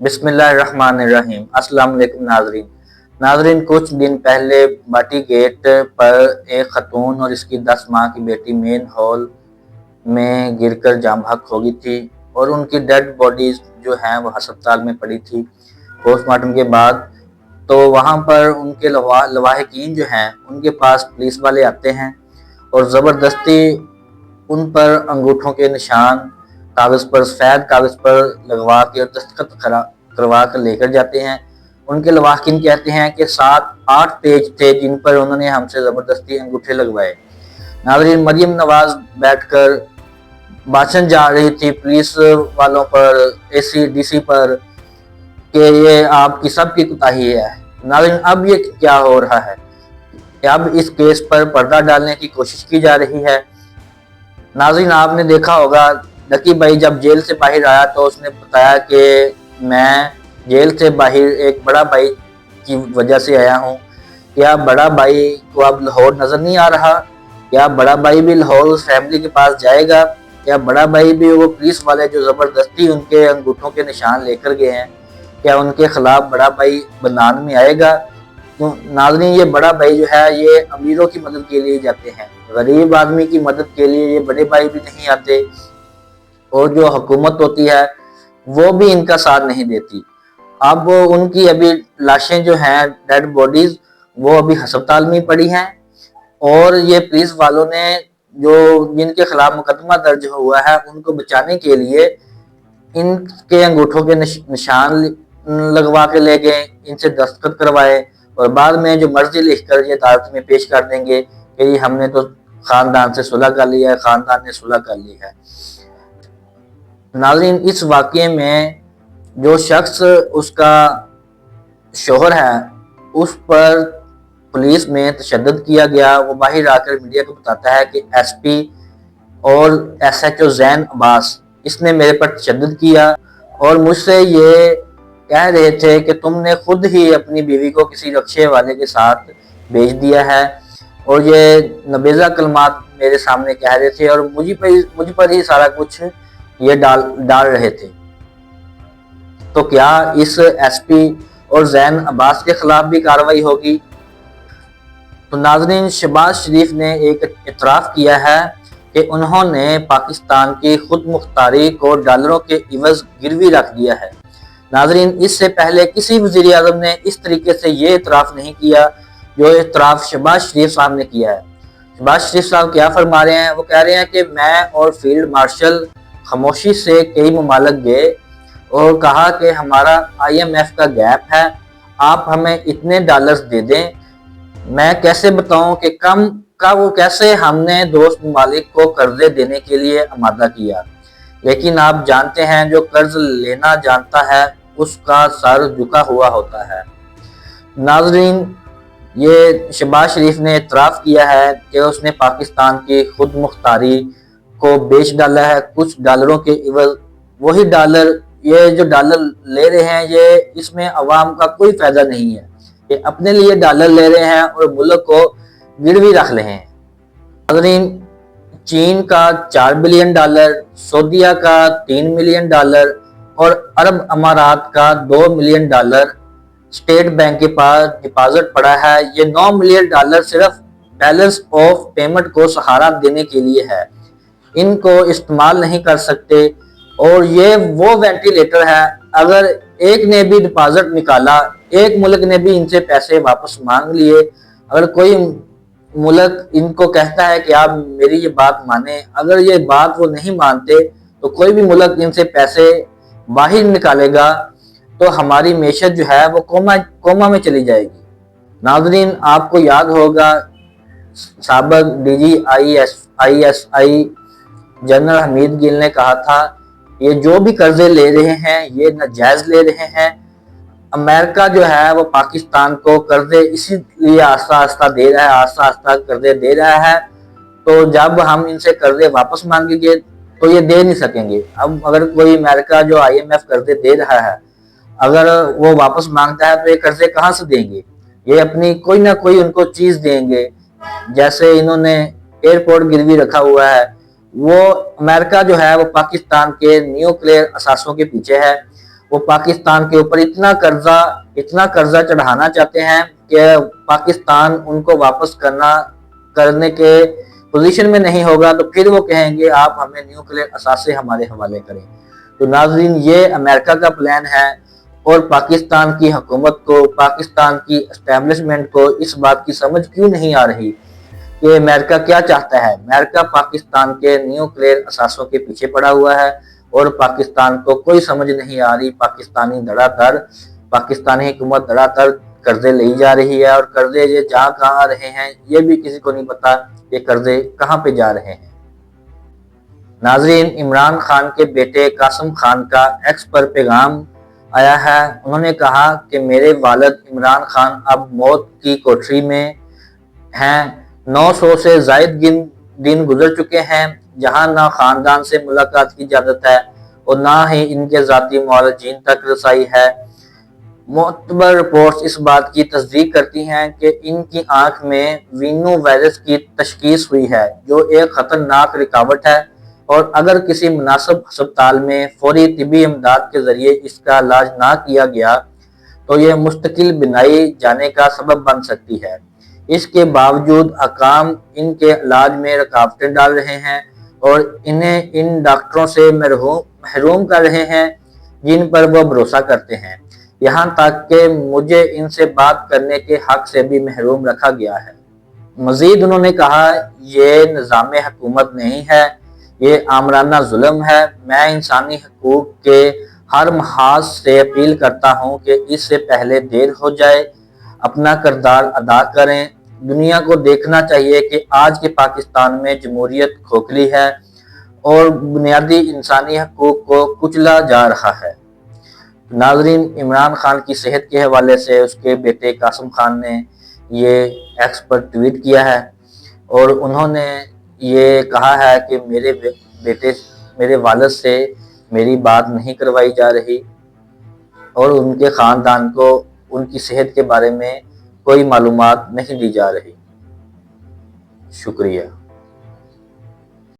बिस्मिल्लाहिर्रहमानिर्रहीम। अस्सलाम वालेकुम नाजरीन, कुछ दिन पहले बाटी गेट पर एक खतून और इसकी 10 माह की बेटी मेन हॉल में गिरकर जाम हक हो गई थी और उनकी डेड बॉडीज जो हैं वो अस्पताल में पड़ी थी पोस्टमार्टम के बाद। तो वहाँ पर उनके लवाहिकीन जो हैं उनके पास पुलिस वाले आते हैं और ज़बरदस्ती उन पर अंगूठों के निशान कागज़ पर सफ़ेद कागज़ पर लगवा के और दस्तखत करवा कर लेकर जाते हैं। उनके लवाहिकीन कहते हैं कि 7-8 पेज थे जिन पर उन्होंने हमसे ज़बरदस्ती अंगूठे लगवाए। नाज़रीन, मरियम नवाज बैठकर भाषण जा रही थी पुलिस वालों पर, ACDC पर, कि ये आपकी सबकी कोताही है। नाज़रीन, अब ये क्या हो रहा है? अब इस केस पर पर्दा डालने की कोशिश की जा रही है। नाज़रीन, आपने देखा होगा लकी भाई जब जेल से बाहर आया तो उसने बताया कि मैं जेल से बाहर एक बड़ा भाई की वजह से आया हूँ। क्या बड़ा भाई को अब लाहौर नज़र नहीं आ रहा? क्या बड़ा भाई भी लाहौर उस फैमिली के पास जाएगा? क्या बड़ा भाई भी वो पुलिस वाले जो ज़बरदस्ती उनके अंगूठों के निशान लेकर गए हैं, क्या उनके खिलाफ बड़ा भाई बयान में आएगा? तो नाज़रीन, ये बड़ा भाई जो है ये अमीरों की मदद के लिए जाते हैं, गरीब आदमी की मदद के लिए ये बड़े भाई भी नहीं आते। और जो हुकूमत होती है वो भी इनका साथ नहीं देती। अब उनकी अभी लाशें जो हैं डेड बॉडीज वो अभी अस्पताल में पड़ी हैं और ये पुलिस वालों ने जो जिनके खिलाफ मुकदमा दर्ज हुआ है उनको बचाने के लिए इनके अंगूठों के निशान लगवा के ले गए, इनसे दस्तखत करवाए और बाद में जो मर्जी लिखकर ये अदालत में पेश कर देंगे कि हमने तो खानदान से सुलह कर लिया है, खानदान ने सुलह कर ली है। नाज़रीन, इस वाक़ये में जो शख्स उसका शोहर है उस पर पुलिस में तशद्दुद किया गया, वो बाहर आकर मीडिया को बताता है कि SP और SHO ज़ैन अब्बास इसने मेरे पर तशद्दुद किया और मुझसे ये कह रहे थे कि तुमने खुद ही अपनी बीवी को किसी रक्शे वाले के साथ भेज दिया है और ये नबेज़ा कलमात मेरे सामने कह रहे थे और मुझ पर ही सारा कुछ ये डाल रहे थे। तो क्या इस SP और ज़ैन अब्बास के खिलाफ भी कार्रवाई होगी? तो नाज़रीन, शहबाज शरीफ ने एक इतराफ़ किया है कि उन्होंने पाकिस्तान की खुद मुख्तारी को डॉलरों के इवज़ गिरवी रख दिया है। नाज़रीन, इससे पहले किसी वज़ीर आज़म ने इस तरीके से ये इतराफ़ नहीं किया जो इतराफ़ शहबाज शरीफ साहब ने किया है। शहबाज शरीफ साहब क्या फरमा रहे हैं? वो कह रहे हैं कि मैं और फील्ड मार्शल खामोशी से कई ममालिक गए और कहा कि हमारा IMF का गैप है, आप हमें इतने डॉलर्स दे दें। मैं कैसे बताऊं कि कम का वो कैसे हमने दोस्त ममालिक को कर्जे देने के लिए आमादा किया, लेकिन आप जानते हैं जो कर्ज लेना जानता है उसका सर झुका हुआ होता है। नाज़रीन, ये शहबाज शरीफ ने इतराफ़ किया है कि उसने पाकिस्तान की खुद मुख्तारी को बेच डाला है कुछ डॉलरों के इवज़। वही डॉलर, ये जो डॉलर ले रहे हैं ये इसमें अवाम का कोई फ़ायदा नहीं है, ये अपने लिए डॉलर ले रहे हैं और मुल्क को गिरवी रख रहे हैं। नाज़रीन, चीन का $4 बिलियन, सऊदीया का $3 मिलियन और अरब अमारात का $2 मिलियन स्टेट बैंक के पास डिपॉजिट पड़ा है। ये $9 मिलियन सिर्फ बैलेंस ऑफ पेमेंट को सहारा देने के लिए है, इनको इस्तेमाल नहीं कर सकते। और ये वो वेंटिलेटर है, अगर एक ने भी डिपॉजिट निकाला, एक मुल्क ने भी इनसे पैसे वापस मांग लिए, अगर कोई मुल्क इनको कहता है कि आप मेरी ये बात माने, अगर ये बात वो नहीं मानते तो कोई भी मुल्क इनसे पैसे बाहर निकालेगा तो हमारी मैशत जो है वो कोमा में चली जाएगी। नाज़रीन, आपको याद होगा साबिक DG ISI general Hamid Gill ने कहा था ये जो भी कर्जे ले रहे हैं ये नाजायज ले रहे हैं। अमेरिका जो है वो पाकिस्तान को कर्जे इसीलिए आस्ता आस्ता दे रहा है, आस्ता आस्ता कर्जे दे रहा है। तो जब हम इनसे कर्जे वापस मांगेंगे तो ये दे नहीं सकेंगे। अब अगर कोई अमेरिका जो IMF कर्जे दे रहा है अगर वो वापस मांगता है तो ये कर्जे कहाँ से देंगे? ये अपनी कोई ना कोई उनको चीज देंगे। जैसे इन्होंने एयरपोर्ट गिरवी रखा हुआ है, वो अमेरिका जो है वो पाकिस्तान के न्यूक्लियर असासों के पीछे है। وہ پاکستان کے اوپر اتنا قرضہ چڑھانا چاہتے ہیں کہ پاکستان ان کو واپس کرنے کے پوزیشن میں نہیں ہوگا تو پھر وہ کہیں گے آپ ہمیں نیوکلیئر اثاثے ہمارے حوالے کریں۔ تو ناظرین، یہ امریکہ کا پلان ہے، اور پاکستان کی حکومت کو، پاکستان کی اسٹیبلشمنٹ کو اس بات کی سمجھ کیوں نہیں آ رہی کہ امریکہ کیا چاہتا ہے۔ امریکہ پاکستان کے نیوکلیئر اثاثوں کے پیچھے پڑا ہوا ہے، اور پاکستان کو کوئی سمجھ نہیں آ رہی۔ پاکستانی حکومت دھڑا دھڑ قرضے لے جا رہی ہے، اور قرضے یہ جا کہاں رہے ہیں یہ بھی کسی کو نہیں پتا کہ قرضے کہاں پہ جا رہے ہیں۔ ناظرین، عمران خان کے بیٹے قاسم خان کا ایکس پر پیغام آیا ہے۔ انہوں نے کہا کہ میرے والد عمران خان اب موت کی کوٹری میں ہیں۔ 900 سے زائد دن گزر چکے ہیں جہاں نہ خاندان سے ملاقات کی اجازت ہے اور نہ ہی ان کے ذاتی معالجین تک رسائی ہے۔ معتبر رپورٹس اس بات کی تصدیق کرتی ہیں کہ ان کی آنکھ میں وینو وائرس کی تشخیص ہوئی ہے، جو ایک خطرناک رکاوٹ ہے، اور اگر کسی مناسب ہسپتال میں فوری طبی امداد کے ذریعے اس کا علاج نہ کیا گیا تو یہ مستقل بنائی جانے کا سبب بن سکتی ہے۔ اس کے باوجود حکام ان کے علاج میں رکاوٹیں ڈال رہے ہیں اور انہیں ان ڈاکٹروں سے محروم کر رہے ہیں جن پر وہ بھروسہ کرتے ہیں، یہاں تک کہ مجھے ان سے بات کرنے کے حق سے بھی محروم رکھا گیا ہے۔ مزید انہوں نے کہا، یہ نظام حکومت نہیں ہے، یہ آمرانہ ظلم ہے۔ میں انسانی حقوق کے ہر محاذ سے اپیل کرتا ہوں کہ اس سے پہلے دیر ہو جائے اپنا کردار ادا کریں۔ دنیا کو دیکھنا چاہیے کہ آج کے پاکستان میں جمہوریت کھوکھلی ہے اور بنیادی انسانی حقوق کو کچلا جا رہا ہے۔ ناظرین، عمران خان کی صحت کے حوالے سے اس کے بیٹے قاسم خان نے یہ ایکس پر ٹویٹ کیا ہے، اور انہوں نے یہ کہا ہے کہ میرے والد سے میری بات نہیں کروائی جا رہی، اور ان کے خاندان کو ان کی صحت کے بارے میں کوئی معلومات نہیں دی جا رہی۔ شکریہ۔